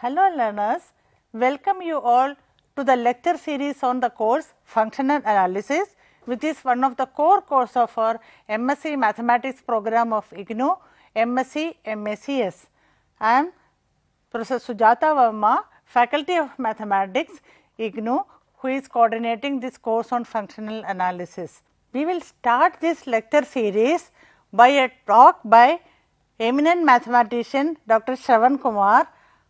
Hello learners, welcome you all to the lecture series on the course Functional Analysis, which is one of the core course of our MSc Mathematics program of IGNOU, MSc MACS. I am Professor Sujata Verma, Faculty of Mathematics, IGNOU, who is coordinating this course on functional analysis. We will start this lecture series by a talk by eminent mathematician Dr. Shravan Kumar,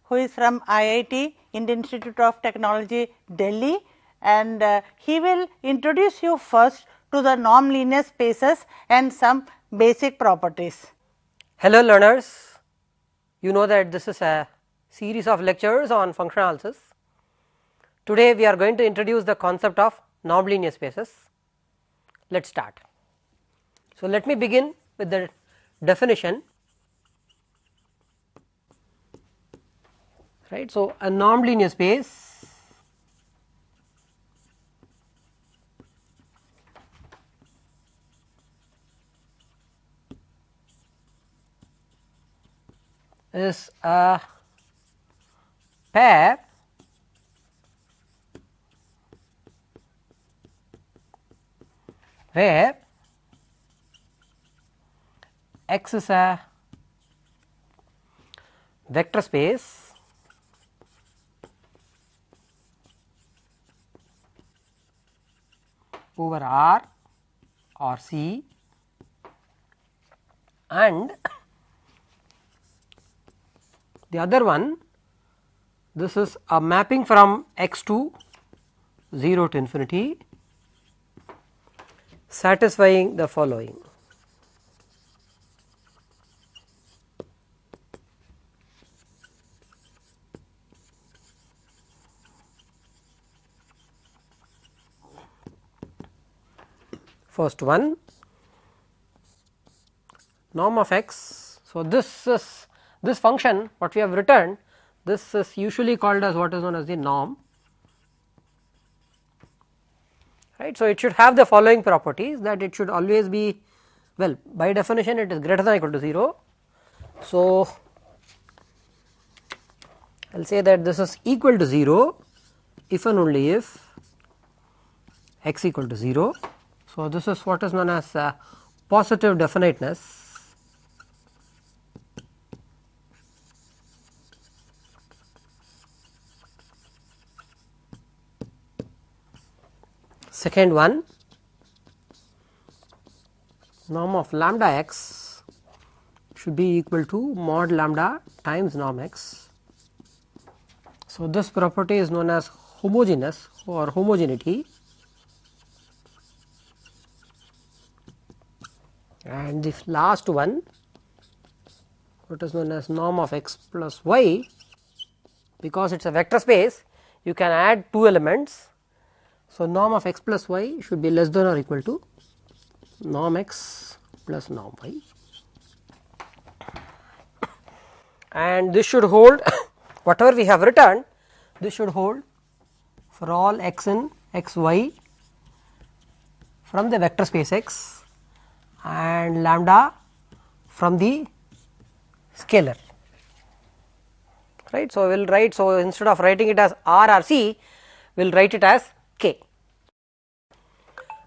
who is from IIT, Indian Institute of Technology, Delhi, and he will introduce you first to the norm linear spaces and some basic properties. Hello learners, you know that this is a series of lectures on functional analysis. Today we are going to introduce the concept of norm linear spaces. Let us start. So, let me begin with the definition. Right. So, a norm linear space is a pair where X is a vector space over R or C, and the other one, this is a mapping from x to 0 to infinity, satisfying the following. First one, norm of x. So, this function what we have written, this is usually called as what is known as the norm, right. So, it should have the following properties, that it should always be, well, by definition it is greater than or equal to 0. So, I will say that this is equal to 0 if and only if x equal to 0. So, this is what is known as positive definiteness. Second one, norm of lambda x should be equal to mod lambda times norm x. So, this property is known as homogeneous or homogeneity, and the last one, what is known as norm of x plus y, because it is a vector space you can add two elements. So, norm of x plus y should be less than or equal to norm x plus norm y, and this should hold whatever we have written, this should hold for all x in x y from the vector space x and lambda from the scalar, right. So, we will write, so instead of writing it as R or C, we will write it as K.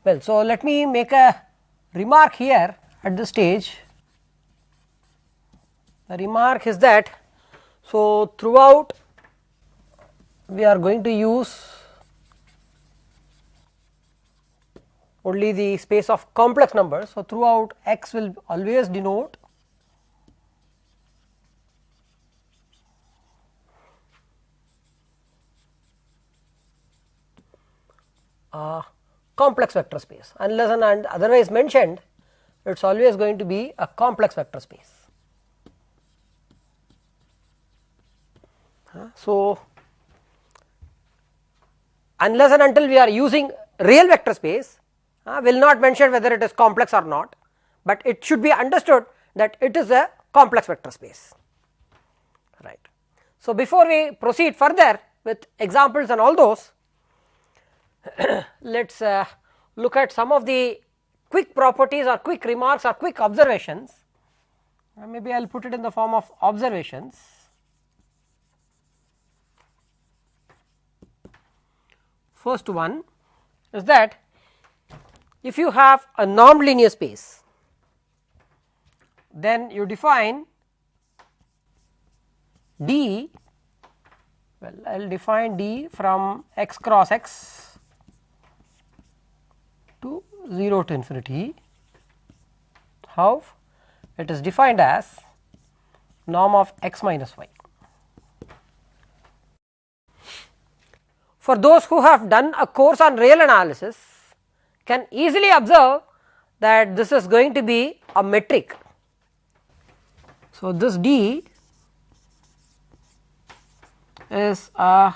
Well, so let me make a remark here at this stage. The remark is that, so throughout we are going to use only the space of complex numbers. So, throughout x will always denote a complex vector space, unless and otherwise mentioned, it is always going to be a complex vector space. So, unless and until we are using real vector space, will not mention whether it is complex or not, but it should be understood that it is a complex vector space, right. So, before we proceed further with examples and all those, let us look at some of the quick properties or quick remarks or quick observations. Maybe I will put it in the form of observations. First one is that if you have a non-linear space, then you define D, well I will define D from x cross x to 0 to infinity. How? It is defined as norm of x minus y. For those who have done a course on real analysis can easily observe that this is going to be a metric. So, this D is a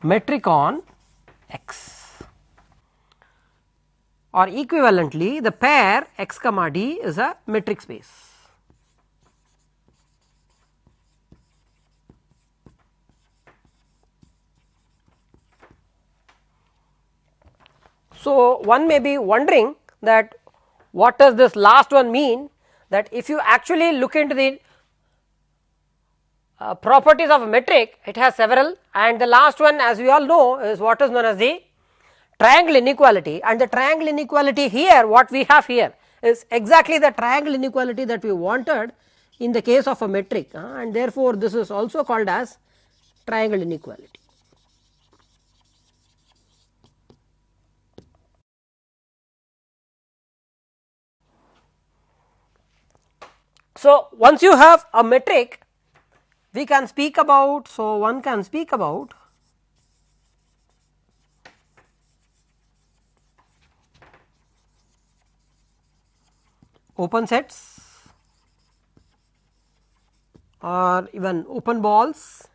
metric on x, or equivalently the pair x comma D is a metric space. So, one may be wondering that what does this last one mean, that if you actually look into the properties of a metric, it has several, and the last one as we all know is what is known as the triangle inequality, and the triangle inequality here what we have here is exactly the triangle inequality that we wanted in the case of a metric, and therefore, this is also called as triangle inequality. So, once you have a metric, we can speak about, so one can speak about open sets or even open balls,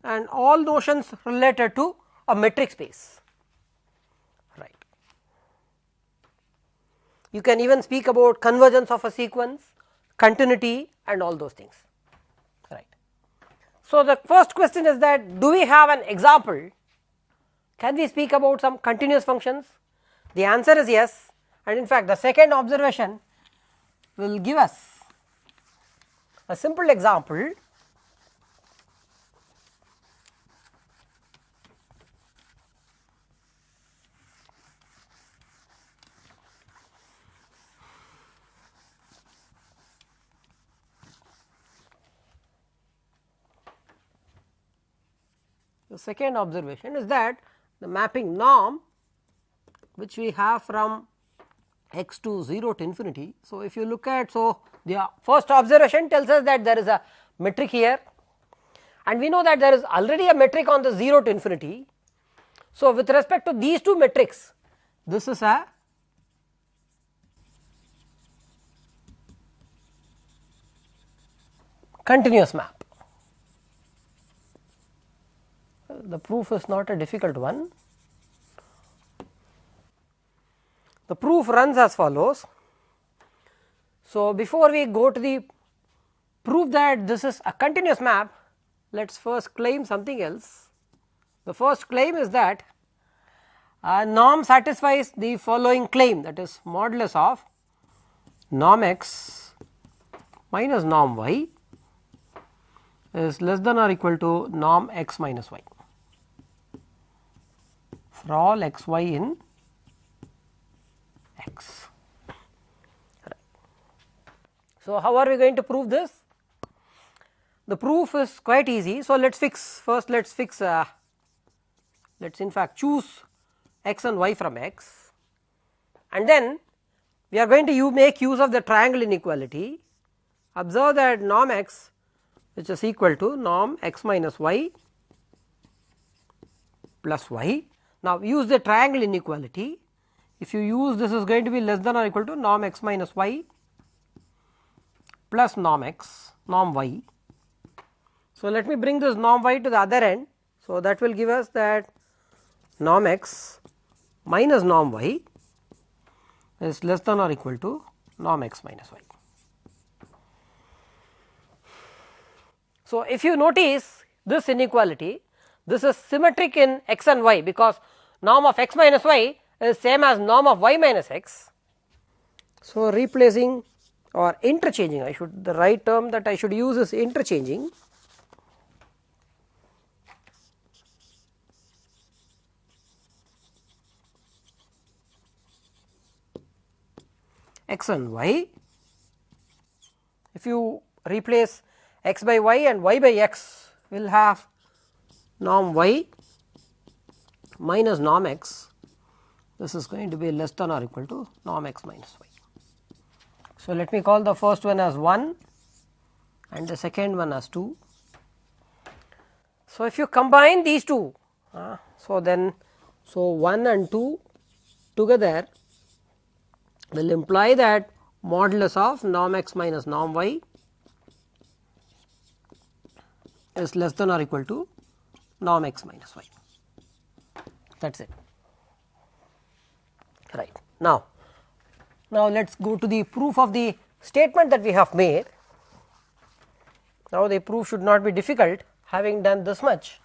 and all notions related to a metric space. Right. You can even speak about convergence of a sequence, continuity, and all those things. Right. So, the first question is that do we have an example? Can we speak about some continuous functions? The answer is yes, and in fact, the second observation will give us a simple example. The second observation is that the mapping norm which we have from x to 0 to infinity. So, if you look at, so the first observation tells us that there is a metric here, and we know that there is already a metric on the 0 to infinity. So, with respect to these two metrics, this is a continuous map. The proof is not a difficult one. The proof runs as follows. So, before we go to the proof that this is a continuous map, let us first claim something else. The first claim is that norm satisfies the following claim, that is modulus of norm x minus norm y is less than or equal to norm x minus y for all x y in x. Right. So, how are we going to prove this? The proof is quite easy. So, let us fix first, let us fix let us in fact choose x and y from x, and then we are going to make use of the triangle inequality. Observe that norm x which is equal to norm x minus y plus y. Now, use the triangle inequality. If you use, this is going to be less than or equal to norm x minus y plus norm x norm y. So, let me bring this norm y to the other end. So, that will give us that norm x minus norm y is less than or equal to norm x minus y. So, if you notice this inequality, this is symmetric in x and y, because norm of x minus y is same as norm of y minus x. So, replacing or interchanging, the right term that I should use is interchanging. X and y. If you replace x by y and y by x, we will have norm y minus norm x. This is going to be less than or equal to norm x minus y. So, let me call the first one as 1 and the second one as 2. So, if you combine these two, so 1 and 2 together will imply that modulus of norm x minus norm y is less than or equal to norm x minus y. That is it. Right. Now let us go to the proof of the statement that we have made. Now, the proof should not be difficult, having done this much.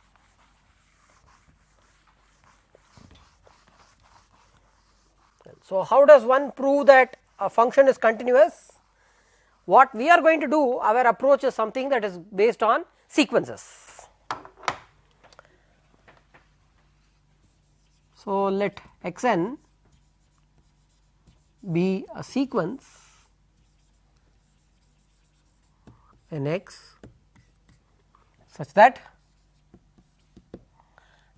So, how does one prove that a function is continuous? What we are going to do, our approach is something that is based on sequences. So, let x n be a sequence in x such that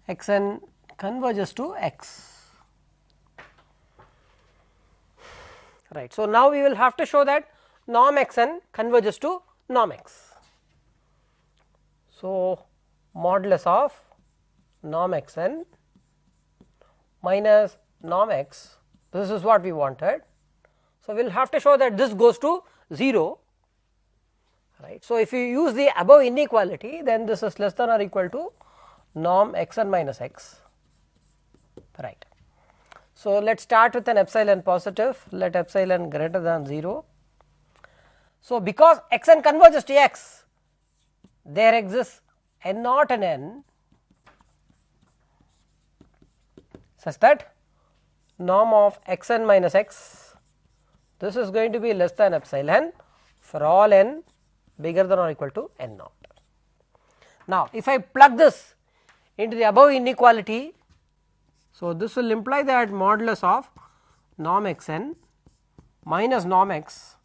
x n converges to x. Right. So, now we will have to show that norm x n converges to norm x. So, modulus of norm x n minus norm x, this is what we wanted. So, we will have to show that this goes to 0, right. So, if you use the above inequality, then this is less than or equal to norm x n minus x, right. So, let us start with an epsilon positive, let epsilon greater than 0. So, because x n converges to x, there exists n naught and n such that norm of x n minus x, this is going to be less than epsilon for all n bigger than or equal to n naught. Now, if I plug this into the above inequality, so this will imply that modulus of norm x n minus norm x,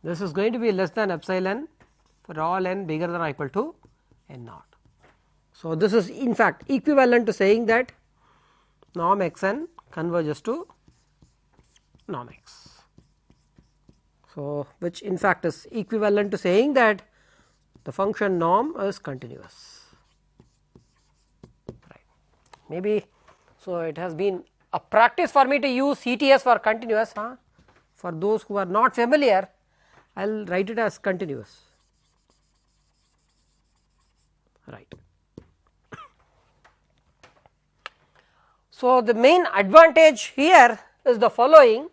this is going to be less than epsilon for all n bigger than or equal to n naught. So, this is in fact equivalent to saying that norm x n converges to norm x. So, which in fact is equivalent to saying that the function norm is continuous, right. Maybe, so it has been a practice for me to use CTS for continuous. For those who are not familiar, I will write it as continuous, right. So, the main advantage here is the following,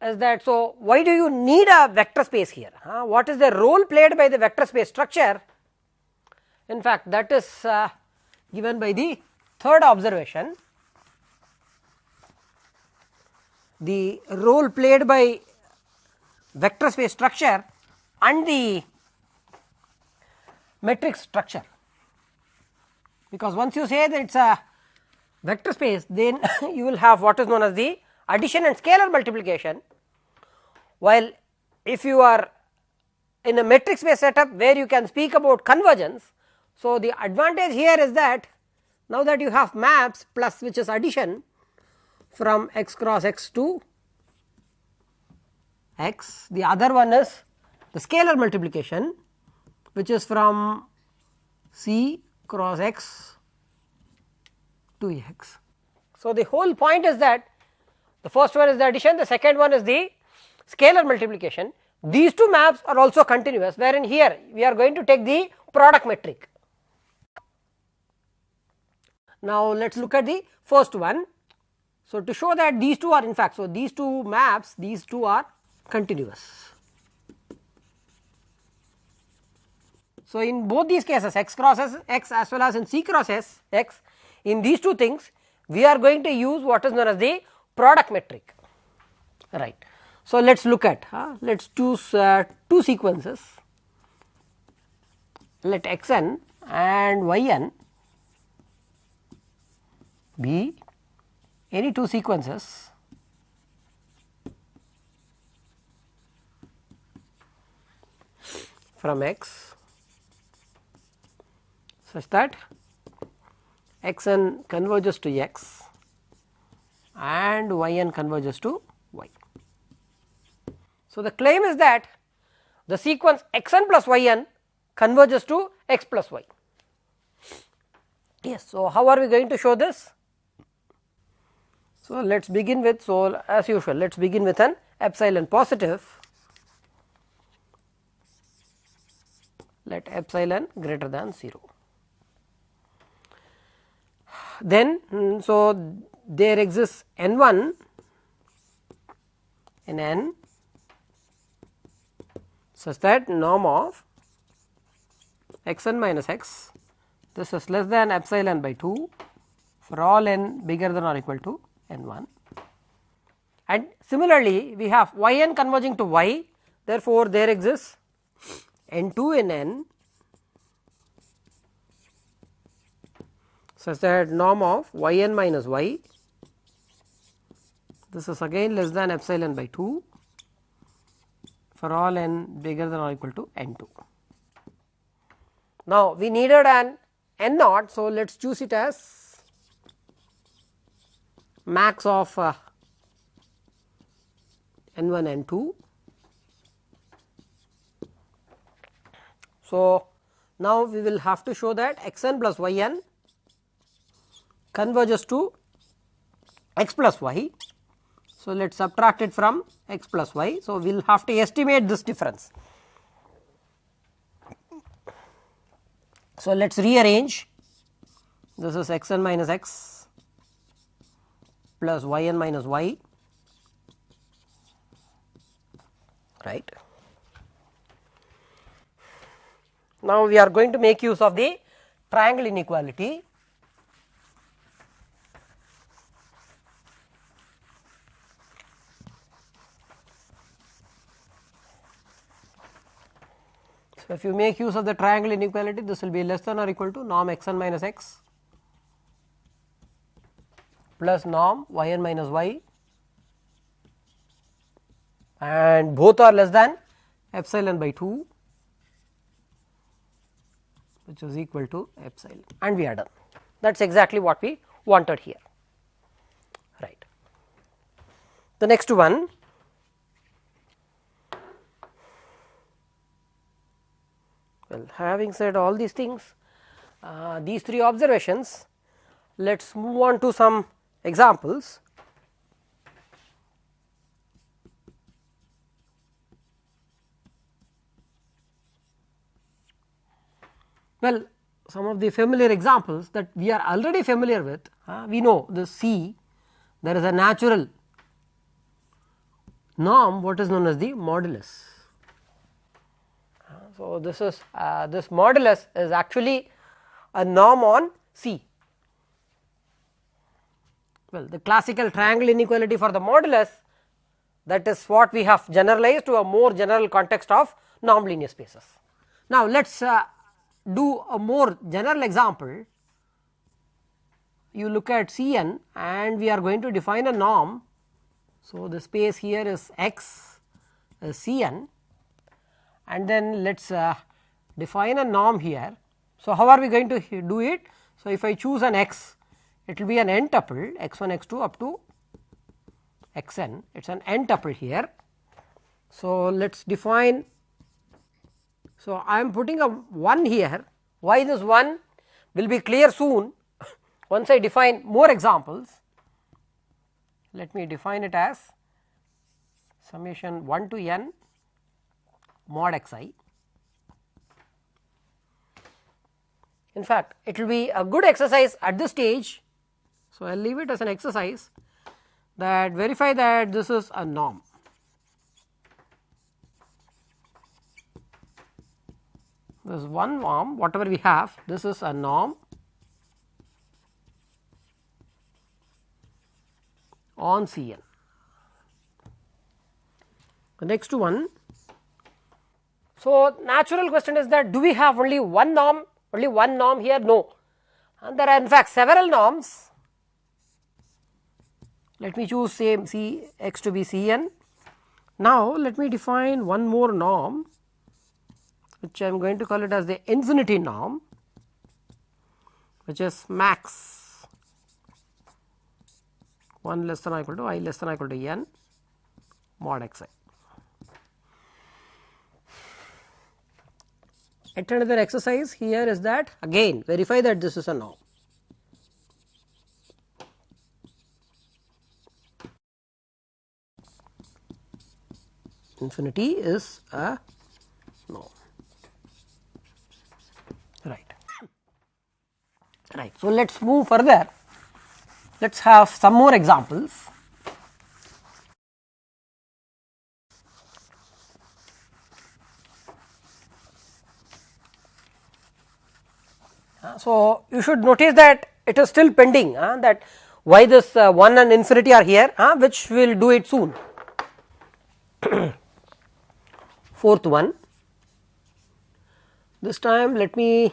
is that, so why do you need a vector space here? What is the role played by the vector space structure? In fact, that is given by the third observation. The role played by vector space structure and the matrix structure, because once you say that it is a vector space, then you will have what is known as the addition and scalar multiplication, while if you are in a matrix space setup where you can speak about convergence. So, the advantage here is that now that you have maps plus, which is addition from x cross x to x, the other one is the scalar multiplication, which is from c cross x to x. So, the whole point is that the first one is the addition, the second one is the scalar multiplication. These two maps are also continuous, wherein here we are going to take the product metric. Now, let us look at the first one. So, to show that these two are in fact, so these two maps, these two are continuous. So, in both these cases x cross x as well as in c cross x, in these two things we are going to use what is known as the product metric. right. So, let us look at let us choose two sequences, let x n and y n be any two sequences from x such that x n converges to x and y n converges to y. So, the claim is that the sequence x n plus y n converges to x plus y. Yes. So, how are we going to show this? So, let us begin with, so as usual let us begin with an epsilon positive, let epsilon greater than 0. Then so there exists n 1 in n such that norm of x n minus x, this is less than epsilon by 2 for all n bigger than or equal to n 1, and similarly we have y n converging to y, therefore, there exists n 2 in n such that norm of y n minus y, this is again less than epsilon by 2 for all n bigger than or equal to n 2. Now, we needed an n naught, so let us choose it as max of n 1 n 2. So, now we will have to show that x n plus y n converges to x plus y. So, let us subtract it from x plus y. So, we will have to estimate this difference. So, let us rearrange, this is x n minus x plus y n minus y, right. Now, we are going to make use of the triangle inequality. So, if you make use of the triangle inequality, this will be less than or equal to norm x n minus x plus norm y n minus y, and both are less than epsilon by 2, which is equal to epsilon, and we are done. That is exactly what we wanted here, right. The next one, well, having said all these things, these three observations, let us move on to some examples. Well, some of the familiar examples that we are already familiar with, we know the C, there is a natural norm, what is known as the modulus. So, this is this modulus is actually a norm on C. Well, the classical triangle inequality for the modulus, that is what we have generalized to a more general context of norm linear spaces. Now, let us do a more general example. You look at C n and we are going to define a norm. So, the space here is x is C n, and then let us define a norm here. So, how are we going to do it? So, if I choose an x, it will be an n tuple x 1 x 2 up to x n, it is an n tuple here. So, let us define. So, I am putting a 1 here. Why this 1 will be clear soon once I define more examples. Let me define it as summation 1 to n mod x I. In fact, it will be a good exercise at this stage. So, I will leave it as an exercise that verify that this is a norm. This is one norm, whatever we have, this is a norm on C n. The next one. So, natural question is that do we have only one norm here? No, and there are in fact several norms. Let me choose same C x to be Cn. Now, let me define one more norm, which I am going to call it as the infinity norm, which is max 1 less than or equal to I less than or equal to n mod xi. Yet another exercise here is that again verify that this is a norm. Infinity is a norm. Right. So, let us move further. Let us have some more examples. So, you should notice that it is still pending that why this 1 and infinity are here, which we will do it soon. Fourth one, this time let me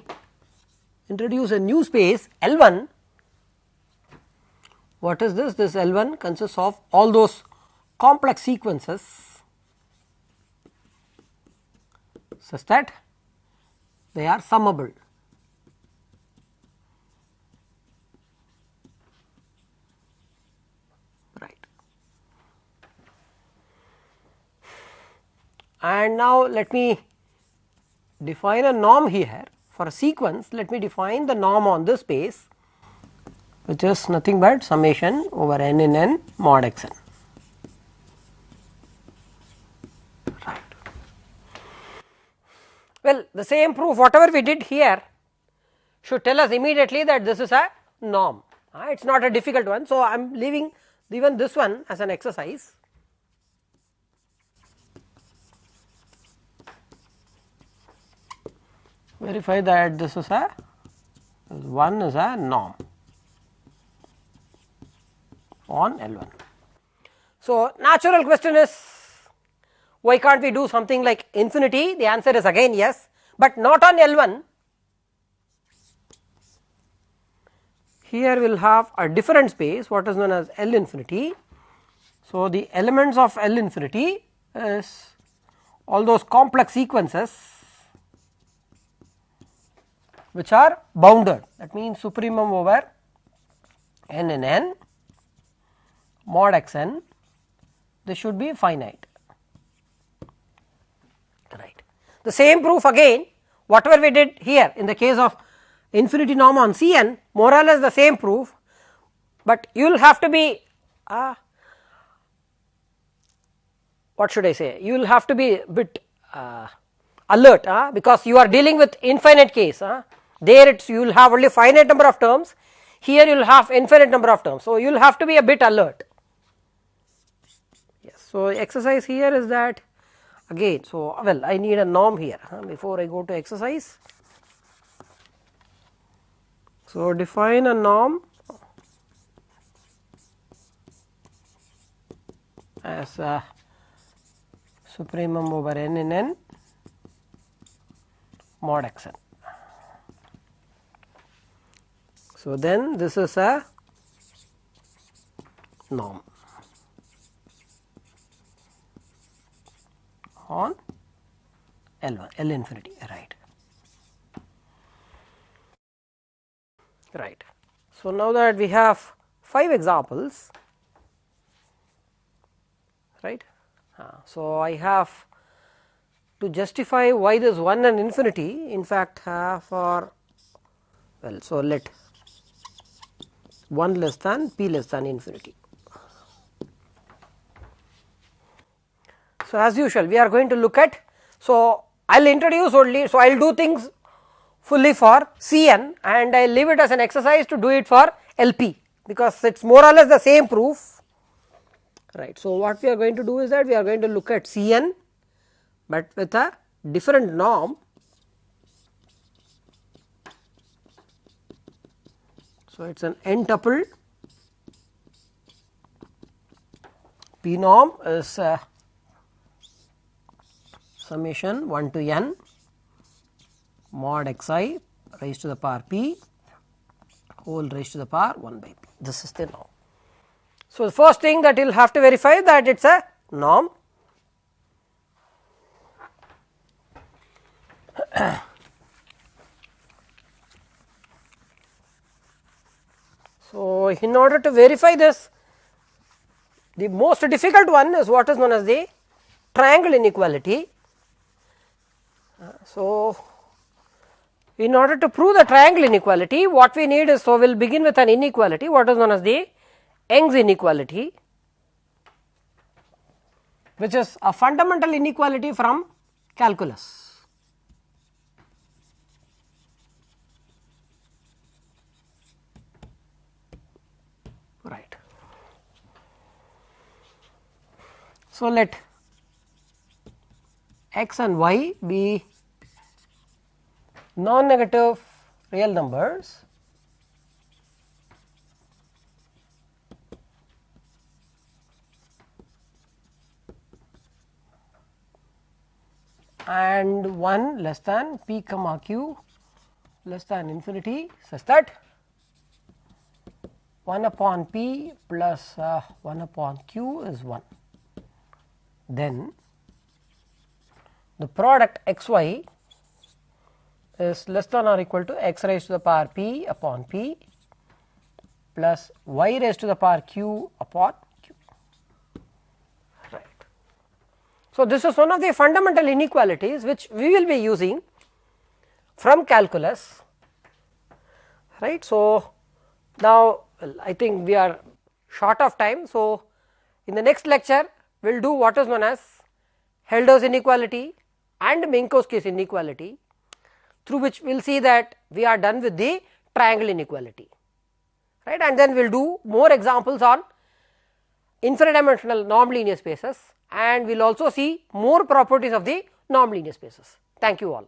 introduce a new space L1. What is this? This L1 consists of all those complex sequences such that they are summable. Right. And now let me define a norm here for a sequence. Let me define the norm on this space, which is nothing but summation over n in n mod x n. Right. Well, the same proof whatever we did here should tell us immediately that this is a norm. It is not a difficult one. So, I am leaving even this one as an exercise. Verify that this is a 1 is a norm on L1. So, natural question is why can't we do something like infinity? The answer is again yes, but not on L1. Here we will have a different space, what is known as L infinity. So, the elements of L infinity is all those complex sequences which are bounded, that means supremum over n in n mod x n, this should be finite. Right. The same proof again whatever we did here in the case of infinity norm on C n, more or less the same proof, but you will have to be what should I say, you will have to be a bit alert because you are dealing with infinite case. There it's you will have only finite number of terms, here you will have infinite number of terms. So, you will have to be a bit alert. Yes. So, exercise here is that again. So, well I need a norm here before I go to exercise. So, define a norm as a supremum over n in n mod x n. So, then this is a norm on L1, L infinity, right. Right. So, now that we have 5 examples, right. So, I have to justify why this 1 and infinity in fact for well. So, let 1 less than p less than infinity. So, as usual we are going to look at, so I will introduce only, so I will do things fully for Cn and I leave it as an exercise to do it for Lp, because it is more or less the same proof, right. So, what we are going to do is that we are going to look at Cn, but with a different norm. So, it is an n tuple, p norm is summation 1 to n mod xi raised to the power p whole raised to the power 1 by p. This is the norm. So, the first thing that you will have to verify that it is a norm. So, in order to verify this, the most difficult one is what is known as the triangle inequality. So, in order to prove the triangle inequality, what we need is, so we will begin with an inequality, what is known as the Young's inequality, which is a fundamental inequality from calculus. Right. So, let x and y be non-negative real numbers and 1 less than p comma q less than infinity, such that 1 upon p plus 1 upon q is 1. Then the product x y is less than or equal to x raised to the power p upon p plus y raised to the power q upon q. Right. So, this is one of the fundamental inequalities which we will be using from calculus, right. So, now I think we are short of time. So, in the next lecture we will do what is known as Hölder's inequality and Minkowski's inequality, through which we will see that we are done with the triangle inequality, right, and then we will do more examples on infinite dimensional norm linear spaces, and we will also see more properties of the norm linear spaces. Thank you all.